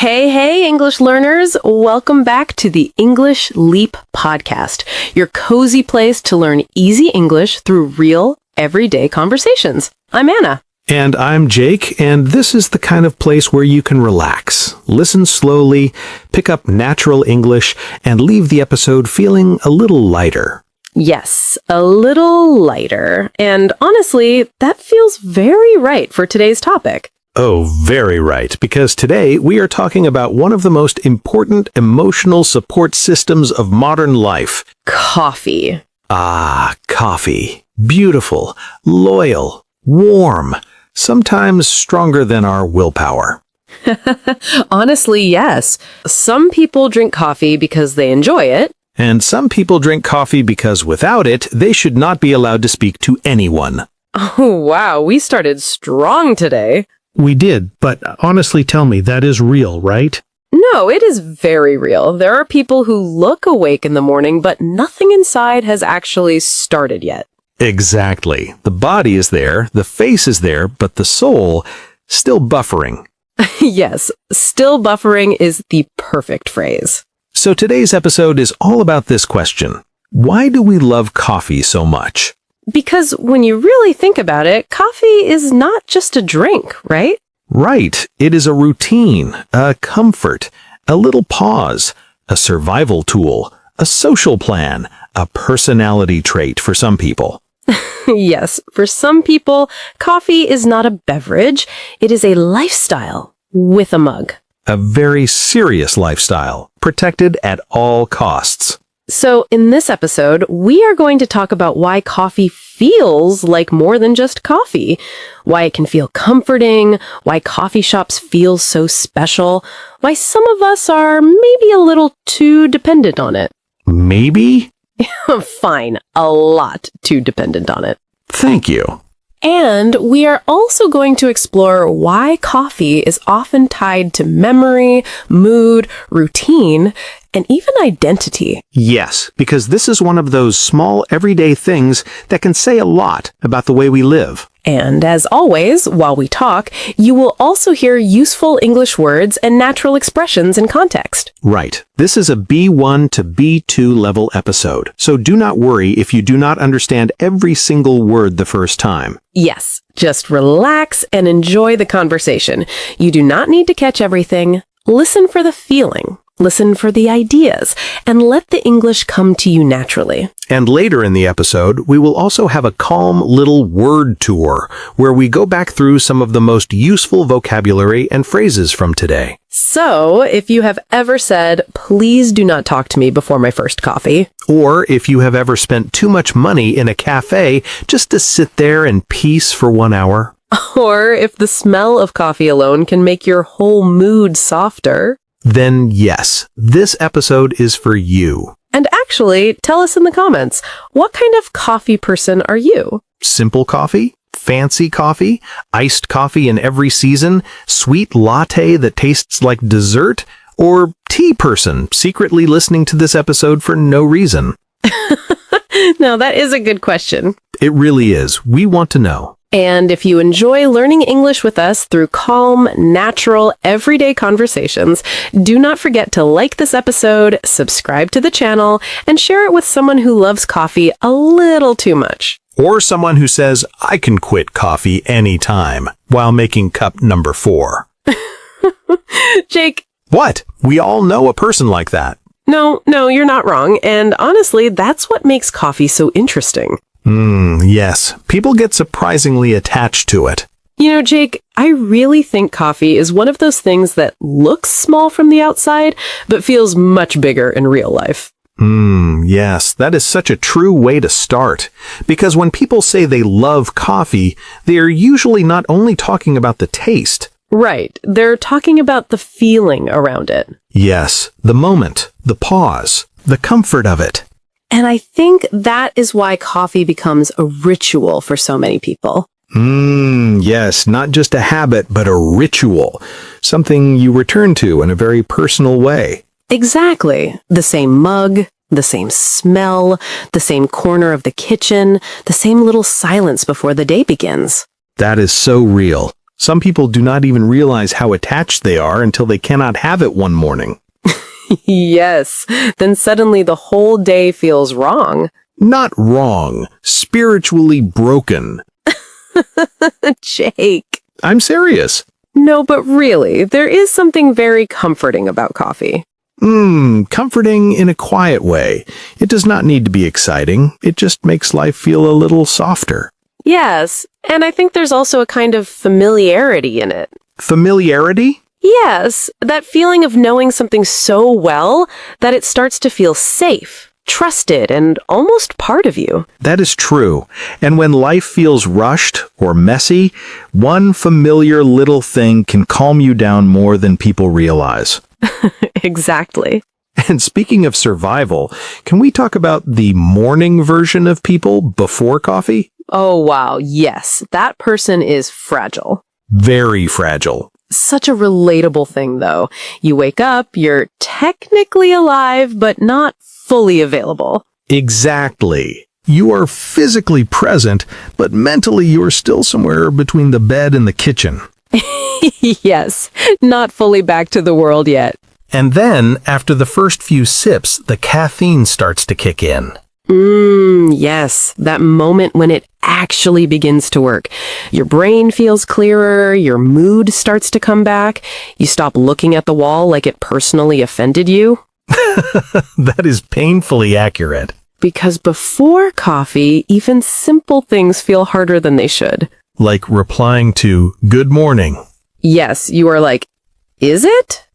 Hey, English learners. Welcome back to the English Leap podcast, your cozy place to learn easy English through real, everyday conversations. I'm Anna. And I'm Jake, and this is the kind of place where you can relax, listen slowly, pick up natural English, and leave the episode feeling a little lighter. Yes, a little lighter. And honestly, that feels very right for today's topic. Oh, very right, because today we are talking about one of the most important emotional support systems of modern life. Coffee. Ah, coffee. Beautiful, loyal, warm, sometimes stronger than our willpower. Honestly, yes. Some people drink coffee because they enjoy it. And some people drink coffee because without it, they should not be allowed to speak to anyone. Oh, wow, we started strong today. We did, but honestly tell me, that is real, right? No, it is very real. There are people who look awake in the morning, but nothing inside has actually started yet. Exactly. The body is there, the face is there, but the soul still buffering. Yes, still buffering is the perfect phrase. So today's episode is all about this question. Why do we love coffee so much? Because when you really think about it, coffee is not just a drink, right? Right. It is a routine, a comfort, a little pause, a survival tool, a social plan, a personality trait for some people. Yes, for some people, coffee is not a beverage. It is a lifestyle with a mug. A very serious lifestyle, protected at all costs. So in this episode, we are going to talk about why coffee feels like more than just coffee, why it can feel comforting, why coffee shops feel so special, why some of us are maybe a little too dependent on it. Maybe? Fine, a lot too dependent on it. Thank you. And we are also going to explore why coffee is often tied to memory, mood, routine, and even identity. Yes, because this is one of those small everyday things that can say a lot about the way we live. And as always, while we talk, you will also hear useful English words and natural expressions in context. Right. This is a B1 to B2 level episode, so do not worry if you do not understand every single word the first time. Yes, just relax and enjoy the conversation. You do not need to catch everything. Listen for the feeling. Listen for the ideas, and let the English come to you naturally. And later in the episode, we will also have a calm little word tour, where we go back through some of the most useful vocabulary and phrases from today. So, if you have ever said, "Please do not talk to me before my first coffee," or if you have ever spent too much money in a cafe just to sit there in peace for 1 hour, or if the smell of coffee alone can make your whole mood softer, then yes, this episode is for you. And actually, tell us in the comments, what kind of coffee person are you? Simple coffee? Fancy coffee? Iced coffee in every season? Sweet latte that tastes like dessert? Or tea person secretly listening to this episode for no reason? Now, that is a good question. It really is. We want to know. And if you enjoy learning English with us through calm, natural, everyday conversations, do not forget to like this episode, subscribe to the channel, and share it with someone who loves coffee a little too much. Or someone who says, I can quit coffee anytime, while making cup number 4. Jake. What? We all know a person like that. No, you're not wrong. And honestly, that's what makes coffee so interesting. Yes. People get surprisingly attached to it. You know, Jake, I really think coffee is one of those things that looks small from the outside, but feels much bigger in real life. Yes, that is such a true way to start. Because when people say they love coffee, they are usually not only talking about the taste. Right. They're talking about the feeling around it. Yes, the moment, the pause, the comfort of it. And I think that is why coffee becomes a ritual for so many people. Yes, not just a habit, but a ritual. Something you return to in a very personal way. Exactly. The same mug, the same smell, the same corner of the kitchen, the same little silence before the day begins. That is so real. Some people do not even realize how attached they are until they cannot have it one morning. Yes, then suddenly the whole day feels wrong. Not wrong, spiritually broken. Jake. I'm serious. No, but really, there is something very comforting about coffee. Comforting in a quiet way. It does not need to be exciting. It just makes life feel a little softer. Yes, and I think there's also a kind of familiarity in it. Familiarity? Yes, that feeling of knowing something so well that it starts to feel safe, trusted, and almost part of you. That is true. And when life feels rushed or messy, one familiar little thing can calm you down more than people realize. Exactly. And speaking of survival, can we talk about the morning version of people before coffee? Oh, wow, yes, that person is fragile. Very fragile. Such a relatable thing, though. You wake up, you're technically alive, but not fully available. Exactly. You are physically present, but mentally you are still somewhere between the bed and the kitchen. Yes, not fully back to the world yet. And then, after the first few sips, the caffeine starts to kick in. Yes, that moment when it actually begins to work. Your brain feels clearer, your mood starts to come back, you stop looking at the wall like it personally offended you. That is painfully accurate. Because before coffee, even simple things feel harder than they should. Like replying to, "Good morning." Yes, you are like, is it?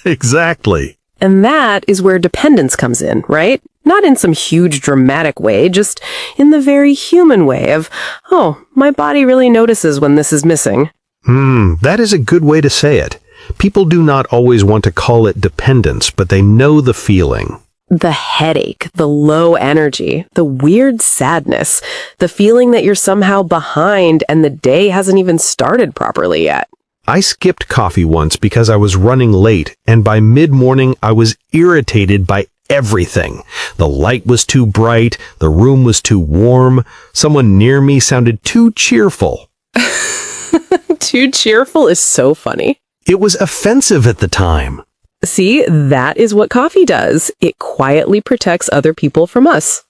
Exactly. And that is where dependence comes in, right? Not in some huge dramatic way, just in the very human way of, oh, my body really notices when this is missing. That is a good way to say it. People do not always want to call it dependence, but they know the feeling. The headache, the low energy, the weird sadness, the feeling that you're somehow behind and the day hasn't even started properly yet. I skipped coffee once because I was running late, and by mid-morning I was irritated by everything. The light was too bright, the room was too warm, someone near me sounded too cheerful. Too cheerful is so funny. It was offensive at the time. See, that is what coffee does. It quietly protects other people from us.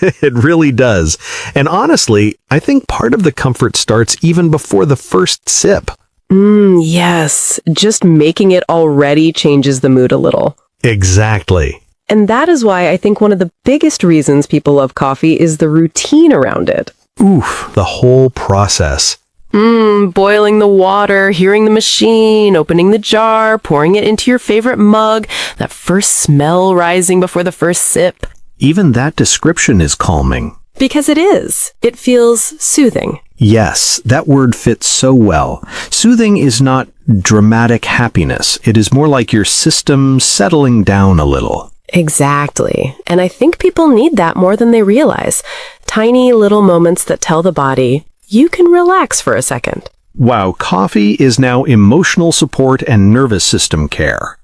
It really does. And honestly, I think part of the comfort starts even before the first sip. Yes, just making it already changes the mood a little. Exactly. And that is why I think one of the biggest reasons people love coffee is the routine around it. Oof, the whole process. Boiling the water, hearing the machine, opening the jar, pouring it into your favorite mug, that first smell rising before the first sip. Even that description is calming. Because it is. It feels soothing. Yes, that word fits so well. Soothing is not dramatic happiness. It is more like your system settling down a little. Exactly. And I think people need that more than they realize. Tiny little moments that tell the body, you can relax for a second. Wow, coffee is now emotional support and nervous system care.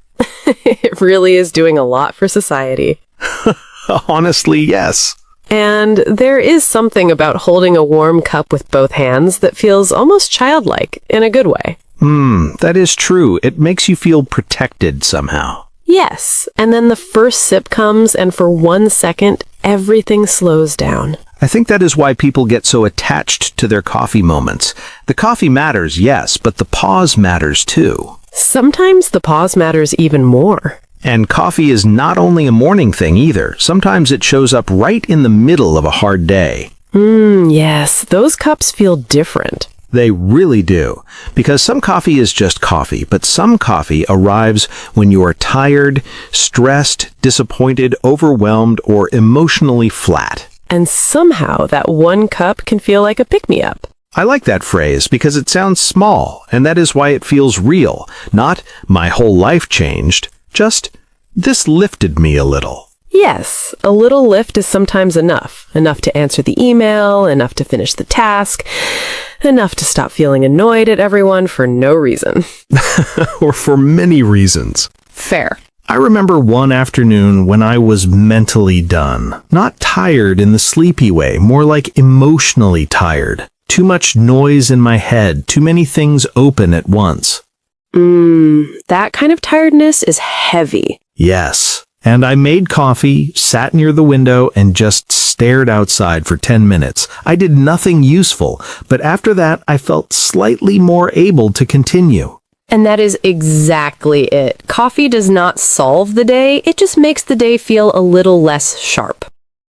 It really is doing a lot for society. Honestly, yes. And there is something about holding a warm cup with both hands that feels almost childlike in a good way. That is true. It makes you feel protected somehow. Yes, and then the first sip comes and for 1 second, everything slows down. I think that is why people get so attached to their coffee moments. The coffee matters, yes, but the pause matters too. Sometimes the pause matters even more. And coffee is not only a morning thing either. Sometimes it shows up right in the middle of a hard day. Yes, those cups feel different. They really do. Because some coffee is just coffee, but some coffee arrives when you are tired, stressed, disappointed, overwhelmed, or emotionally flat. And somehow that one cup can feel like a pick-me-up. I like that phrase because it sounds small, and that is why it feels real. Not, my whole life changed. Just, this lifted me a little. Yes, a little lift is sometimes enough. Enough to answer the email, enough to finish the task, enough to stop feeling annoyed at everyone for no reason. Or for many reasons. Fair. I remember one afternoon when I was mentally done. Not tired in the sleepy way, more like emotionally tired. Too much noise in my head, too many things open at once. That kind of tiredness is heavy. Yes. And I made coffee, sat near the window, and just stared outside for 10 minutes. I did nothing useful, but after that, I felt slightly more able to continue. And that is exactly it. Coffee does not solve the day, it just makes the day feel a little less sharp.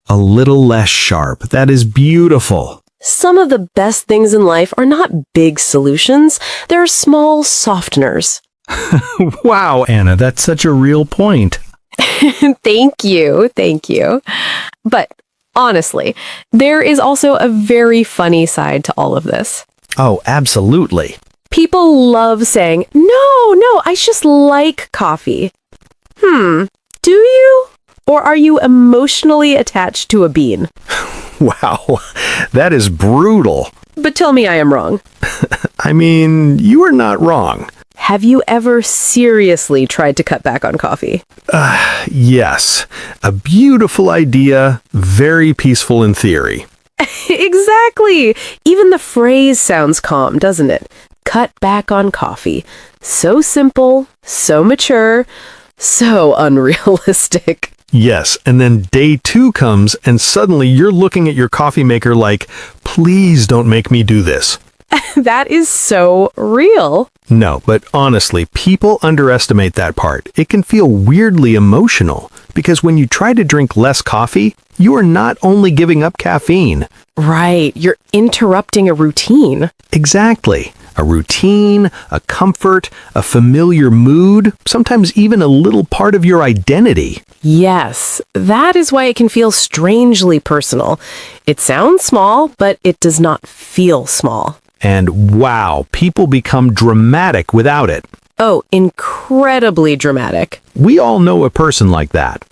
A little less sharp. That is beautiful. Some of the best things in life are not big solutions, they're small softeners. Wow, Anna, that's such a real point. Thank you. But honestly, there is also a very funny side to all of this. Oh, absolutely. People love saying, no, I just like coffee. Do you? Or are you emotionally attached to a bean? Wow, that is brutal. But tell me I am wrong. I mean, you are not wrong. Have you ever seriously tried to cut back on coffee? Yes, a beautiful idea, very peaceful in theory. Exactly. Even the phrase sounds calm, doesn't it? Cut back on coffee. So simple, so mature, so unrealistic. Yes, and then day 2 comes and suddenly you're looking at your coffee maker like, please don't make me do this. That is so real. No, but honestly, people underestimate that part. It can feel weirdly emotional because when you try to drink less coffee, you are not only giving up caffeine. Right, you're interrupting a routine. Exactly. A routine, a comfort, a familiar mood, sometimes even a little part of your identity. Yes, that is why it can feel strangely personal. It sounds small, but it does not feel small. And wow, people become dramatic without it. Oh, incredibly dramatic. We all know a person like that.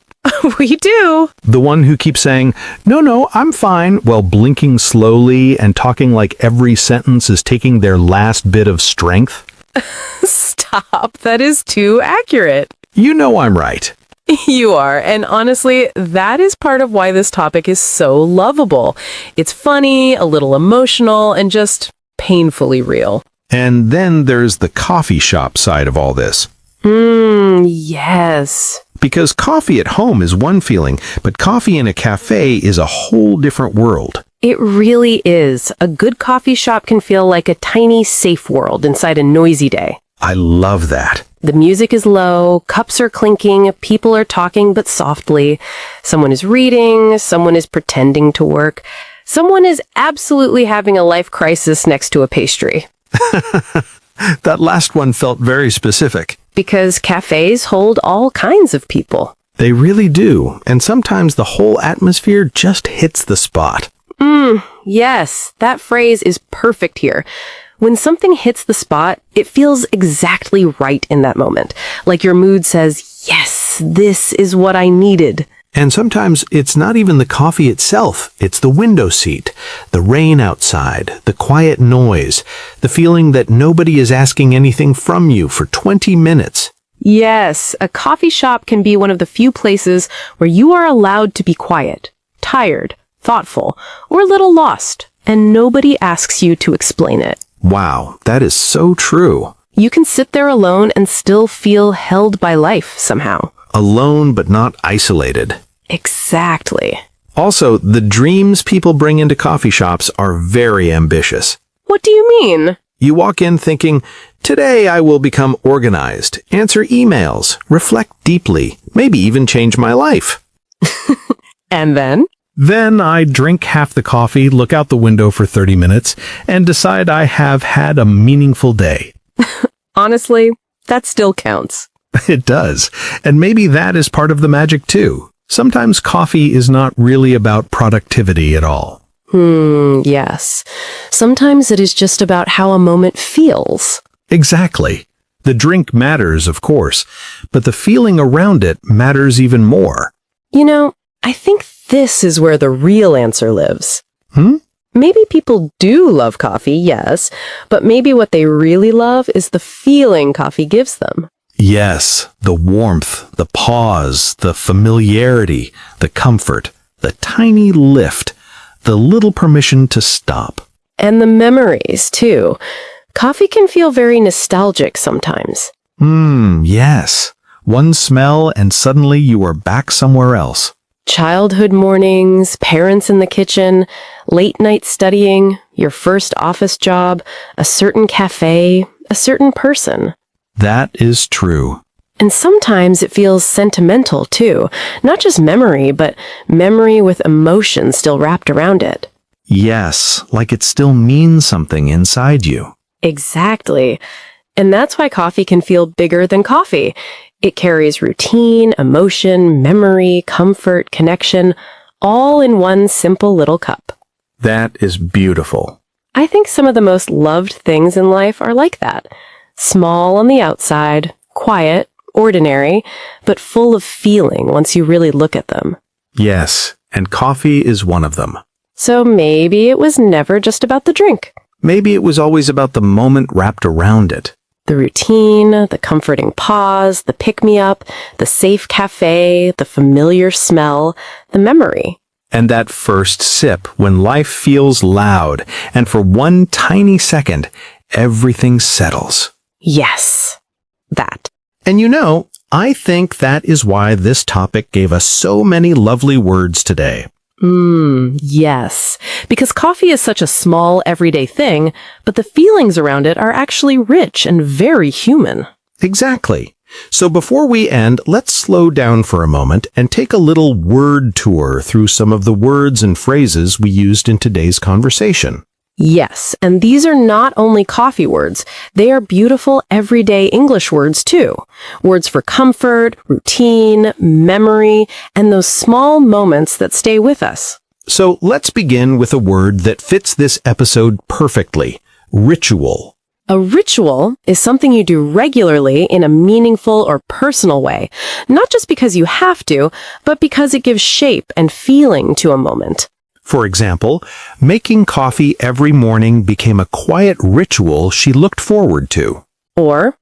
We do. The one who keeps saying, no, I'm fine, while blinking slowly and talking like every sentence is taking their last bit of strength. Stop, that is too accurate. You know I'm right. You are, and honestly, that is part of why this topic is so lovable. It's funny, a little emotional, and just painfully real. And then there's the coffee shop side of all this. Yes. Because coffee at home is one feeling, but coffee in a cafe is a whole different world. It really is. A good coffee shop can feel like a tiny, safe world inside a noisy day. I love that. The music is low, cups are clinking, people are talking but softly. Someone is reading, someone is pretending to work. Someone is absolutely having a life crisis next to a pastry. That last one felt very specific. Because cafes hold all kinds of people. They really do, and sometimes the whole atmosphere just hits the spot. Yes, that phrase is perfect here. When something hits the spot, it feels exactly right in that moment. Like your mood says, yes, this is what I needed. And sometimes it's not even the coffee itself, it's the window seat, the rain outside, the quiet noise, the feeling that nobody is asking anything from you for 20 minutes. Yes, a coffee shop can be one of the few places where you are allowed to be quiet, tired, thoughtful, or a little lost, and nobody asks you to explain it. Wow, that is so true. You can sit there alone and still feel held by life somehow. Alone but not isolated. Exactly. Also, the dreams people bring into coffee shops are very ambitious. What do you mean? You walk in thinking, today I will become organized, answer emails, reflect deeply, maybe even change my life. And then? Then I drink half the coffee, look out the window for 30 minutes, and decide I have had a meaningful day. Honestly, that still counts. It does. And maybe that is part of the magic too. Sometimes coffee is not really about productivity at all. Yes. Sometimes it is just about how a moment feels. Exactly. The drink matters, of course, but the feeling around it matters even more. You know, I think this is where the real answer lives. Maybe people do love coffee, yes, but maybe what they really love is the feeling coffee gives them. Yes, the warmth, the pause, the familiarity, the comfort, the tiny lift, the little permission to stop. And the memories, too. Coffee can feel very nostalgic sometimes. Yes. One smell and suddenly you are back somewhere else. Childhood mornings, parents in the kitchen, late night studying, your first office job, a certain cafe, a certain person. That is true. And sometimes it feels sentimental, too. Not just memory, but memory with emotion still wrapped around it. Yes, like it still means something inside you. Exactly. And that's why coffee can feel bigger than coffee. It carries routine, emotion, memory, comfort, connection, all in one simple little cup. That is beautiful. I think some of the most loved things in life are like that. Small on the outside, quiet, ordinary, but full of feeling once you really look at them. Yes, and coffee is one of them. So maybe it was never just about the drink. Maybe it was always about the moment wrapped around it. The routine, the comforting pause, the pick-me-up, the safe cafe, the familiar smell, the memory. And that first sip when life feels loud, and for one tiny second, everything settles. Yes, that. And you know, I think that is why this topic gave us so many lovely words today. Yes. Because coffee is such a small, everyday thing, but the feelings around it are actually rich and very human. Exactly. So before we end, let's slow down for a moment and take a little word tour through some of the words and phrases we used in today's conversation. Yes, and these are not only coffee words. They are beautiful, everyday English words, too. Words for comfort, routine, memory, and those small moments that stay with us. So let's begin with a word that fits this episode perfectly. Ritual. A ritual is something you do regularly in a meaningful or personal way, not just because you have to, but because it gives shape and feeling to a moment. For example, making coffee every morning became a quiet ritual she looked forward to. Or,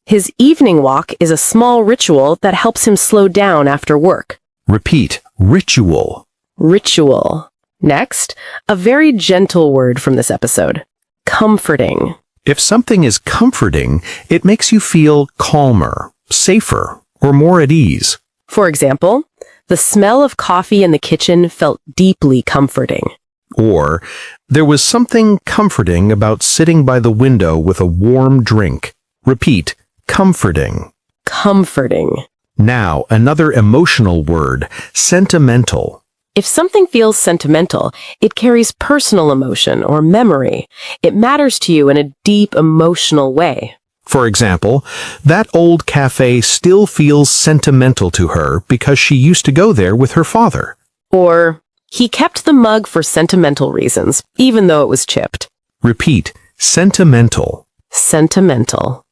his evening walk is a small ritual that helps him slow down after work. Repeat, ritual. Ritual. Next, a very gentle word from this episode. Comforting. If something is comforting, it makes you feel calmer, safer, or more at ease. For example, the smell of coffee in the kitchen felt deeply comforting. Or, there was something comforting about sitting by the window with a warm drink. Repeat, comforting. Comforting. Now, another emotional word, sentimental. If something feels sentimental, it carries personal emotion or memory. It matters to you in a deep emotional way. For example, that old cafe still feels sentimental to her because she used to go there with her father. Or, he kept the mug for sentimental reasons, even though it was chipped. Repeat, sentimental. Sentimental.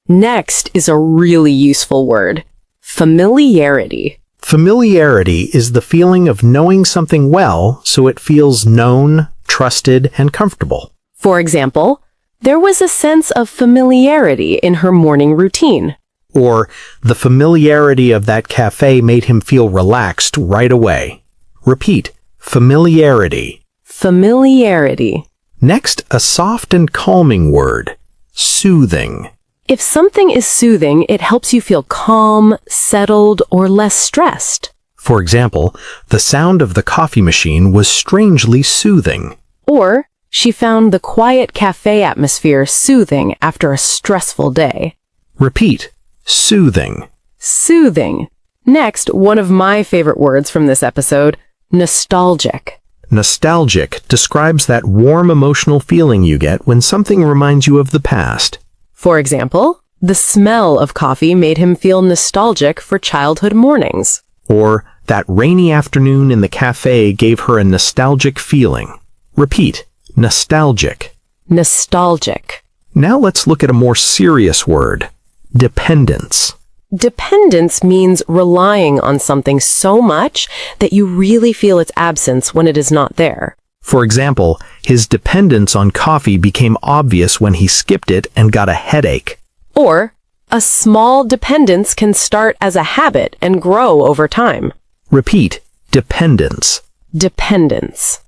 Next is a really useful word. Familiarity. Familiarity is the feeling of knowing something well so it feels known, trusted, and comfortable. For example, there was a sense of familiarity in her morning routine. Or, the familiarity of that cafe made him feel relaxed right away. Repeat, familiarity. Familiarity. Next, a soft and calming word, soothing. If something is soothing, it helps you feel calm, settled, or less stressed. For example, the sound of the coffee machine was strangely soothing. Or, she found the quiet cafe atmosphere soothing after a stressful day. Repeat, soothing. Soothing. Next, one of my favorite words from this episode, nostalgic. Nostalgic describes that warm emotional feeling you get when something reminds you of the past. For example, the smell of coffee made him feel nostalgic for childhood mornings. Or, that rainy afternoon in the cafe gave her a nostalgic feeling. Repeat, nostalgic. Nostalgic. Now let's look at a more serious word, dependence. Dependence means relying on something so much that you really feel its absence when it is not there. For example, his dependence on coffee became obvious when he skipped it and got a headache. Or, a small dependence can start as a habit and grow over time. Repeat, dependence. Dependence.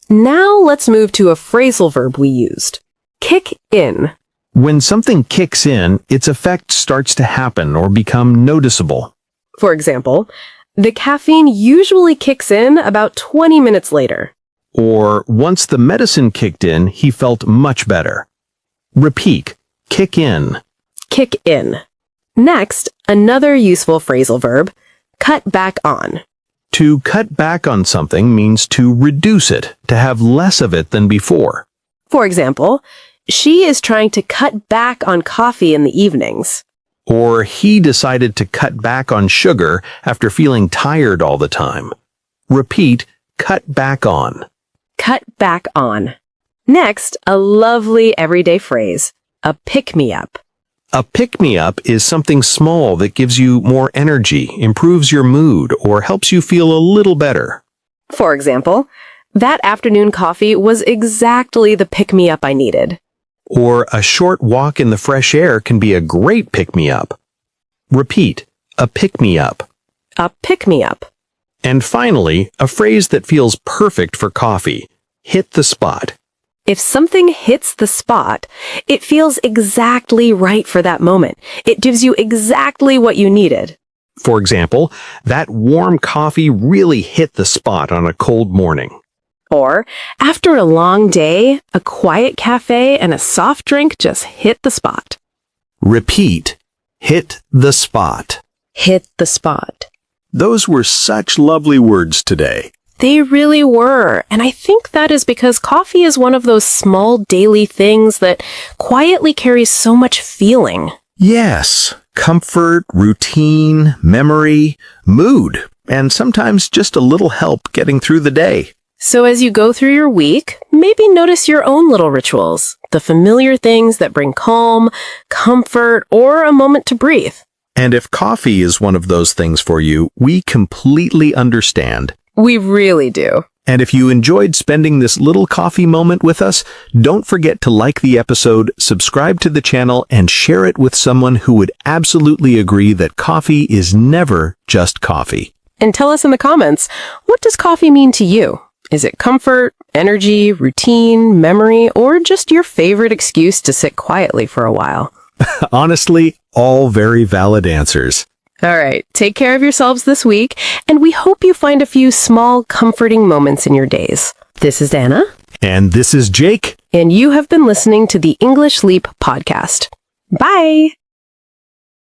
Now let's move to a phrasal verb we used. Kick in. When something kicks in, its effect starts to happen or become noticeable. For example, the caffeine usually kicks in about 20 minutes later. Or, once the medicine kicked in, he felt much better. Repeat. Kick in. Kick in. Next, another useful phrasal verb, cut back on. To cut back on something means to reduce it, to have less of it than before. For example, she is trying to cut back on coffee in the evenings. Or he decided to cut back on sugar after feeling tired all the time. Repeat, cut back on. Cut back on. Next, a lovely everyday phrase, a pick-me-up. A pick-me-up is something small that gives you more energy, improves your mood, or helps you feel a little better. For example, that afternoon coffee was exactly the pick-me-up I needed. Or a short walk in the fresh air can be a great pick-me-up. Repeat, a pick-me-up. A pick-me-up. And finally, a phrase that feels perfect for coffee, hit the spot. If something hits the spot, it feels exactly right for that moment. It gives you exactly what you needed. For example, that warm coffee really hit the spot on a cold morning. Or, after a long day, a quiet cafe and a soft drink just hit the spot. Repeat, hit the spot. Hit the spot. Those were such lovely words today. They really were, and I think that is because coffee is one of those small daily things that quietly carries so much feeling. Yes, comfort, routine, memory, mood, and sometimes just a little help getting through the day. So as you go through your week, maybe notice your own little rituals, the familiar things that bring calm, comfort, or a moment to breathe. And if coffee is one of those things for you, we completely understand. We really do. And if you enjoyed spending this little coffee moment with us, don't forget to like the episode, subscribe to the channel, and share it with someone who would absolutely agree that coffee is never just coffee. And tell us in the comments, what does coffee mean to you? Is it comfort, energy, routine, memory, or just your favorite excuse to sit quietly for a while? Honestly, all very valid answers. All right, take care of yourselves this week, and we hope you find a few small, comforting moments in your days. This is Anna. And this is Jake. And you have been listening to the English Leap podcast. Bye!